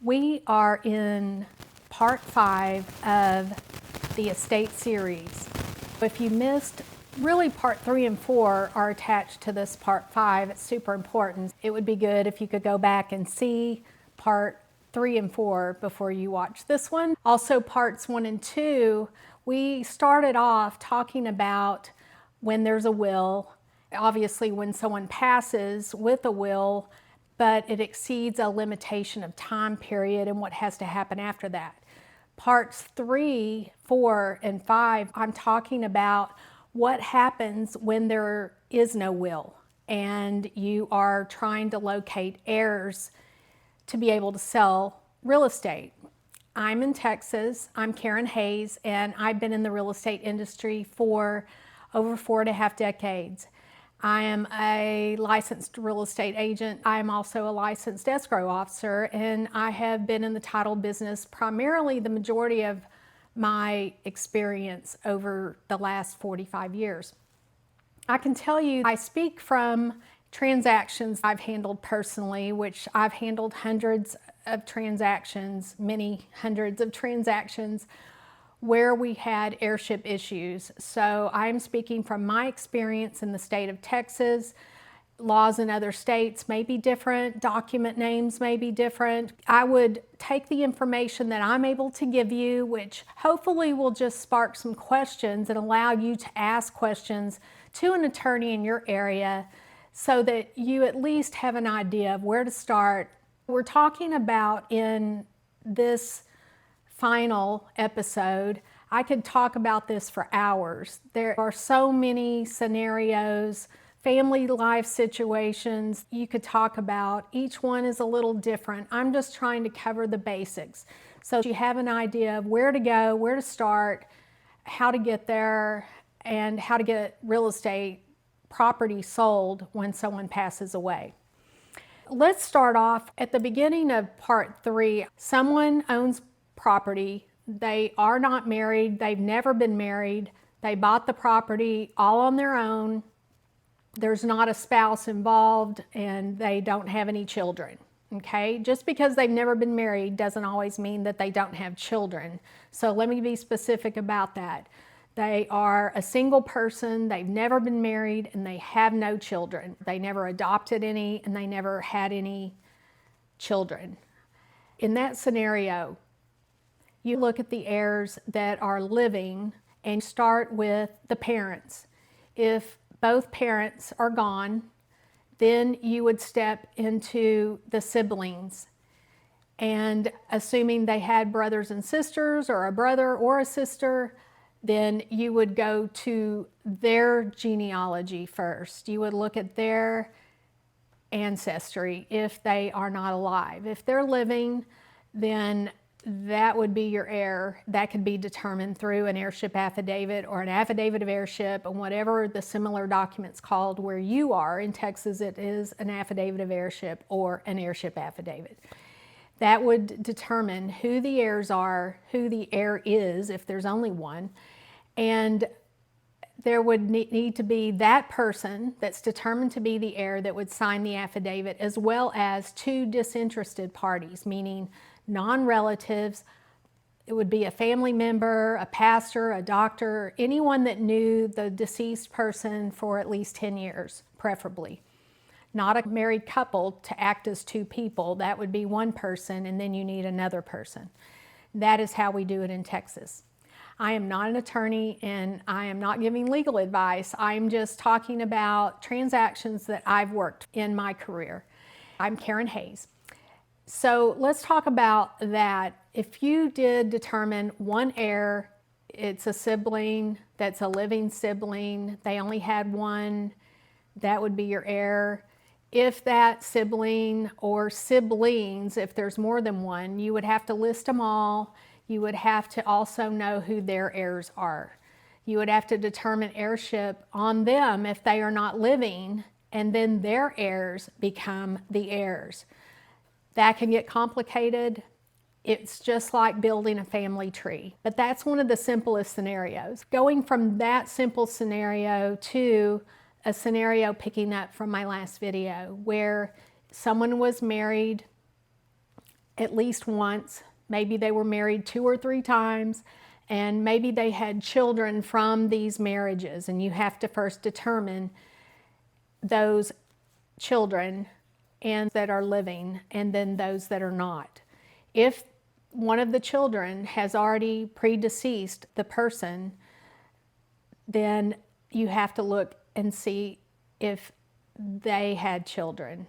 We are in part 5 of the estate series. If you missed, really part 3 and 4 are attached to this part 5. It's super important. It would be good if you could go back and see part 3 and 4 before you watch this one. Also parts 1 and 2, we started off talking about when there's a will, obviously when someone passes with a will, but it exceeds a limitation of time period and what has to happen after that. Parts 3, 4, and 5, I'm talking about what happens when there is no will and you are trying to locate heirs to be able to sell real estate. I'm in Texas. I'm Karen Hayes, and I've been in the real estate industry for over 4.5 decades. I am a licensed real estate agent. I am also a licensed escrow officer, and I have been in the title business primarily the majority of my experience over the last 45 years. I can tell you, I speak from transactions I've handled personally, which I've handled hundreds of transactions, many hundreds of transactions where we had heirship issues. So I'm speaking from my experience in the state of Texas. Laws in other states may be different, document names may be different. I would take the information that I'm able to give you, which hopefully will just spark some questions and allow you to ask questions to an attorney in your area so that you at least have an idea of where to start. We're talking about in this final episode, I could talk about this for hours. There are so many scenarios, family life situations you could talk about. Each one is a little different. I'm just trying to cover the basics so you have an idea of where to go, where to start, how to get there, and how to get real estate property sold when someone passes away. Let's start off at the beginning of part 3. Someone owns property. They are not married. They've never been married. They bought the property all on their own. There's not a spouse involved and they don't have any children. Okay? Just because they've never been married doesn't always mean that they don't have children. So let me be specific about that. They are a single person, they've never been married, and they have no children. They never adopted any, and they never had any children. In that scenario, you look at the heirs that are living and start with the parents. If both parents are gone, then you would step into the siblings. And assuming they had brothers and sisters, or a brother or a sister, then you would go to their genealogy first. You would look at their ancestry if they are not alive. If they're living, then that would be your heir. That could be determined through an heirship affidavit or an affidavit of heirship, and whatever the similar document's called where you are. In Texas, it is an affidavit of heirship or an heirship affidavit. That would determine who the heirs are, who the heir is, if there's only one, and there would need to be that person that's determined to be the heir that would sign the affidavit, as well as 2 disinterested parties, meaning non-relatives. It would be a family member, a pastor, a doctor, anyone that knew the deceased person for at least 10 years, preferably. Not a married couple to act as 2 people. That would be one person, and then you need another person. That is how we do it in Texas. I am not an attorney, and I am not giving legal advice. I'm just talking about transactions that I've worked in my career. I'm Karen Hayes. So let's talk about that. If you did determine one heir, it's a sibling that's a living sibling, they only had one, that would be your heir. If that sibling or siblings, if there's more than one, you would have to list them all. You would have to also know who their heirs are. You would have to determine heirship on them if they are not living, and then their heirs become the heirs. That can get complicated. It's just like building a family tree, but that's one of the simplest scenarios. Going from that simple scenario to a scenario picking up from my last video where someone was married at least once. Maybe they were married 2 or 3 times, and maybe they had children from these marriages, and you have to first determine those children and that are living, and then those that are not. If one of the children has already predeceased the person, then you have to look and see if they had children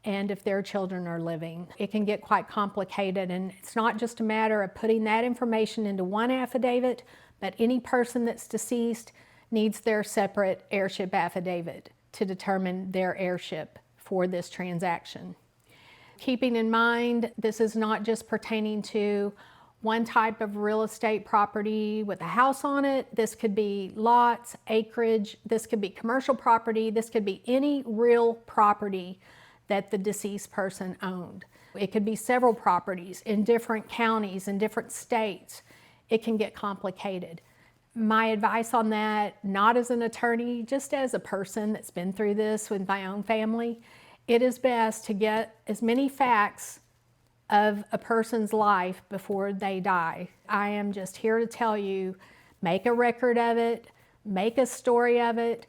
and if their children are living. It can get quite complicated, and it's not just a matter of putting that information into one affidavit, but any person that's deceased needs their separate heirship affidavit to determine their heirship for this transaction. Keeping in mind, this is not just pertaining to one type of real estate property with a house on it. This could be lots, acreage, this could be commercial property, this could be any real property that the deceased person owned. It could be several properties in different counties, in different states. It can get complicated. My advice on that, not as an attorney, just as a person that's been through this with my own family, it is best to get as many facts of a person's life before they die. I am just here to tell you, make a record of it, make a story of it.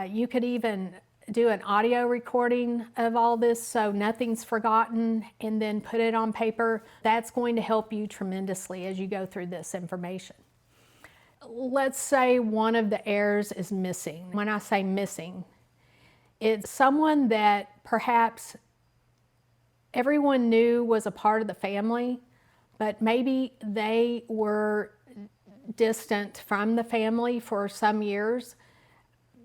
You could even do an audio recording of all this so nothing's forgotten, and then put it on paper. That's going to help you tremendously as you go through this information. Let's say one of the heirs is missing. When I say missing, it's someone that perhaps everyone knew was a part of the family, but maybe they were distant from the family for some years.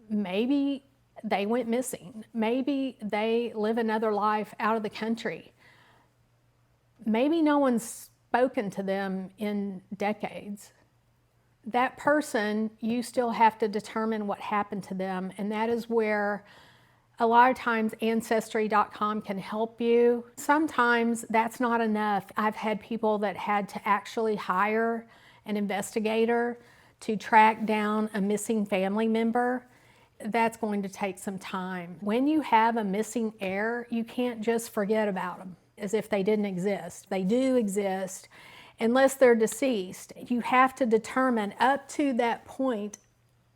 Maybe they went missing. Maybe they live another life out of the country. Maybe no one's spoken to them in decades. That person, you still have to determine what happened to them, and that is where a lot of times Ancestry.com can help you. Sometimes that's not enough. I've had people that had to actually hire an investigator to track down a missing family member. That's going to take some time. When you have a missing heir, you can't just forget about them as if they didn't exist. They do exist, unless they're deceased. You have to determine up to that point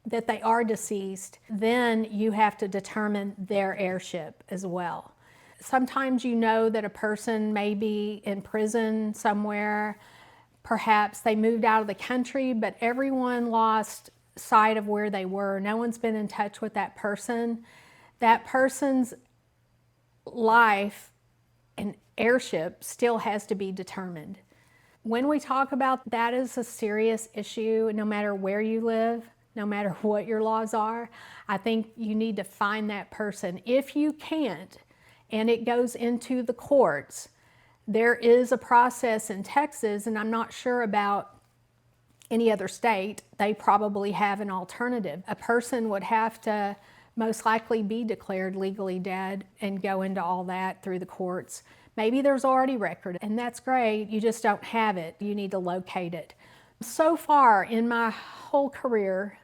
that they are deceased, then you have to determine their heirship as well. Sometimes you know that a person may be in prison somewhere. Perhaps they moved out of the country, but everyone lost sight of where they were. No one's been in touch with that person. That person's life and heirship still has to be determined. When we talk about that is a serious issue, no matter where you live, no matter what your laws are, I think you need to find that person. If you can't, and it goes into the courts, there is a process in Texas, and I'm not sure about any other state. They probably have an alternative. A person would have to most likely be declared legally dead and go into all that through the courts. Maybe there's already record, and that's great. You just don't have it. You need to locate it. So far in my whole career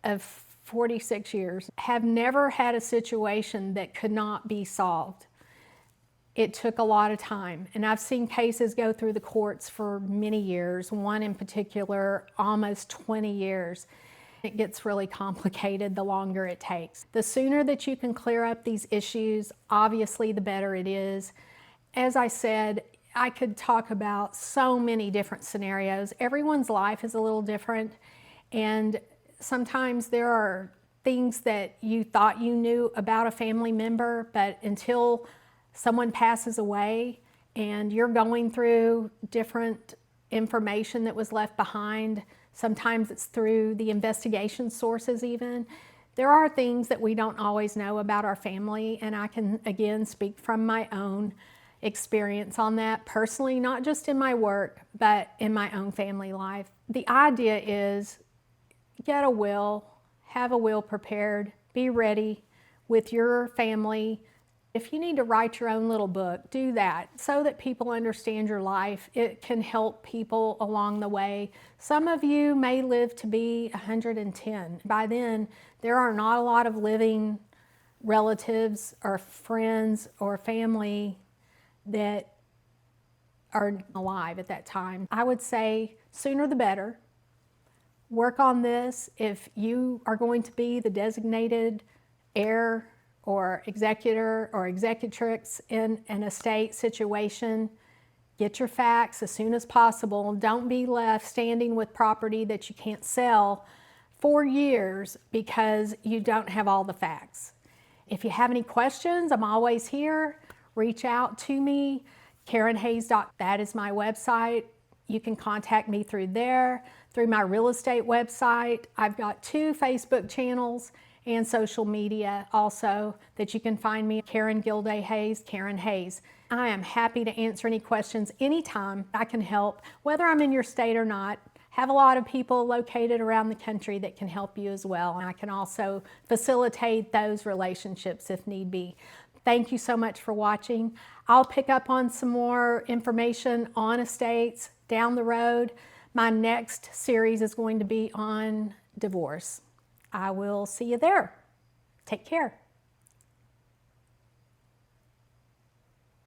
of 46 years, have never had a situation that could not be solved. It took a lot of time, and I've seen cases go through the courts for many years, one in particular almost 20 years. It gets really complicated the longer it takes. The sooner that you can clear up these issues, obviously the better it is. As I said, I could talk about so many different scenarios. Everyone's life is a little different, and sometimes there are things that you thought you knew about a family member, but until someone passes away and you're going through different information that was left behind, sometimes it's through the investigation sources even. There are things that we don't always know about our family, and I can again speak from my own experience on that personally, not just in my work, but in my own family life. The idea is get a will, have a will prepared, be ready with your family. If you need to write your own little book, do that so that people understand your life. It can help people along the way. Some of you may live to be 110. By then, there are not a lot of living relatives or friends or family that are alive at that time. I would say sooner the better. Work on this. If you are going to be the designated heir or executor or executrix in an estate situation, get your facts as soon as possible. Don't be left standing with property that you can't sell for years because you don't have all the facts. If you have any questions, I'm always here. Reach out to me. KarenHayes.com. That is my website. You can contact me through there, through my real estate website. I've got 2 Facebook channels and social media also that you can find me. Karen Gilday Hayes, Karen Hayes. I am happy to answer any questions anytime I can help, whether I'm in your state or not. Have a lot of people located around the country that can help you as well. And I can also facilitate those relationships if need be. Thank you so much for watching. I'll pick up on some more information on estates down the road. My next series is going to be on divorce. I will see you there. Take care.